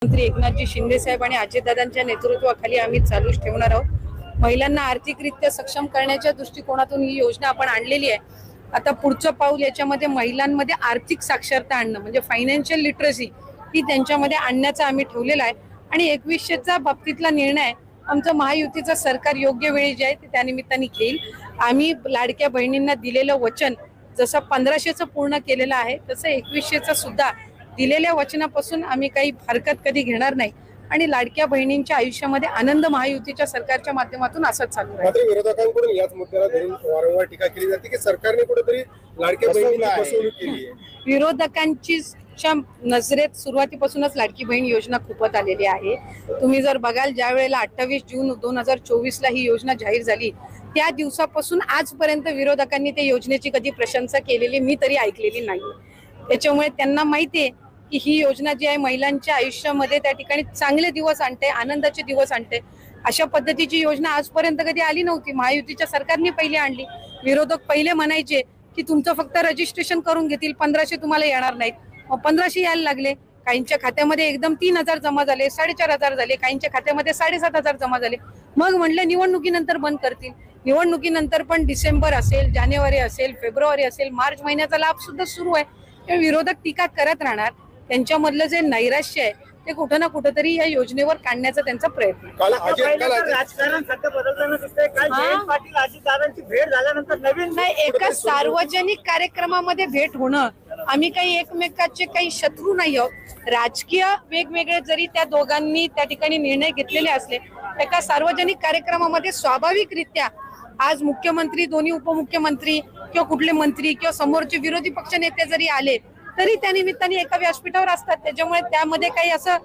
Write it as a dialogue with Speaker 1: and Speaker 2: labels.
Speaker 1: मंत्री एकनाथजी शिंदे साहेब आणि अजितदादांच्या नेतृत्वाखाली आम्ही चालूच ठेवणार आहोत। महिलांना आर्थिकरित्या सक्षम करण्याच्या दृष्टिकोनातून ही योजना आपण आणलेली आहे। आता पुढचं पाऊल याच्यामध्ये महिलांमध्ये आर्थिक साक्षरता आणणं म्हणजे फायनान्शियल लिटरसी ही त्यांच्यामध्ये आणण्याचा आम्ही ठेवलेला आहे। आणि 2100चा बाबतीतला निर्णय आमचं महायुतीचं सरकार योग्य वेळी जे आहे ते त्यानिमित्ताने घेईल। आम्ही लाडक्या बहिणींना दिलेलं वचन जसं 1500चं पूर्ण केलेलं आहे तसं 2100चं सुद्धा दिलेल्या वचनापासून आम्ही काही हरकत कधी घेणार नाही आणि लाडक्या बहिणींच्या आयुष्यामध्ये आनंद महायुतीच्या सरकारच्या माध्यमातून असंच चालू आहे।
Speaker 2: मात्र विरोधकांकडून याच मुद्द्याला धरून वारंवार टीका केली जाते की सरकारने कुठेतरी लाडक्या बहिणींना फसवणूक केली आहे।
Speaker 1: विरोधकांची नजरेत सुरुवातीपासूनच लाडकी बहीण योजना खूपच आलेली आहे। तुम्ही जर बघाल ज्या वेळेला 28 जून 2024 ला ही योजना जाहीर झाली त्या दिवसापासून आजपर्यंत विरोधकांनी त्या योजनेची कधी प्रशंसा केलेली मी तरी ऐकलेली नाही। त्याच्यामुळे त्यांना माहिती आहे की ही योजना जी आहे महिलांच्या आयुष्यामध्ये त्या ठिकाणी चांगले दिवस आणते, आनंदाचे दिवस आणते। अशा पद्धतीची योजना आजपर्यंत कधी आली नव्हती। महायुतीच्या सरकारने पहिले आणली। विरोधक पहिले म्हणायचे की तुमचं फक्त रजिस्ट्रेशन करून घेतील, 1500 तुम्हाला येणार नाहीत। मग 1500 यायला लागले। काहींच्या खात्यामध्ये एकदम 3000 जमा झाले, 4500 झाले, काहींच्या खात्यामध्ये 7500 जमा झाले। मग म्हणले निवडणुकीनंतर बंद करतील। निवडणुकीनंतर पण डिसेंबर असेल, जानेवारी असेल, फेब्रुवारी असेल, मार्च महिन्याचा लाभ सुद्धा सुरू आहे। विरोधक टीका करत राहणार। त्यांच्यामधलं जे नैराश्य आहे ते कुठं ना कुठेतरी या योजनेवर काढण्याचा त्यांचा प्रयत्न
Speaker 3: राजकारण सध्या बदलताना दिसतंय। काल जयंत पाटील अजितदादांची भेट झाल्यानंतर नवीन
Speaker 1: नाही, एका सार्वजनिक कार्यक्रमामध्ये भेट होणं, आम्ही काही एकमेकाचे काही शत्रू नाही आहोत। राजकीय वेगवेगळे जरी त्या दोघांनी त्या ठिकाणी निर्णय घेतलेले असले, एका सार्वजनिक कार्यक्रमामध्ये स्वाभाविकरित्या आज मुख्यमंत्री, दोन्ही उपमुख्यमंत्री किंवा कुठले मंत्री किंवा समोरचे विरोधी पक्ष नेते जरी आले तरी त्या निमित्ताने एका व्यासपीठावर असतात। त्याच्यामुळे त्यामध्ये काही असं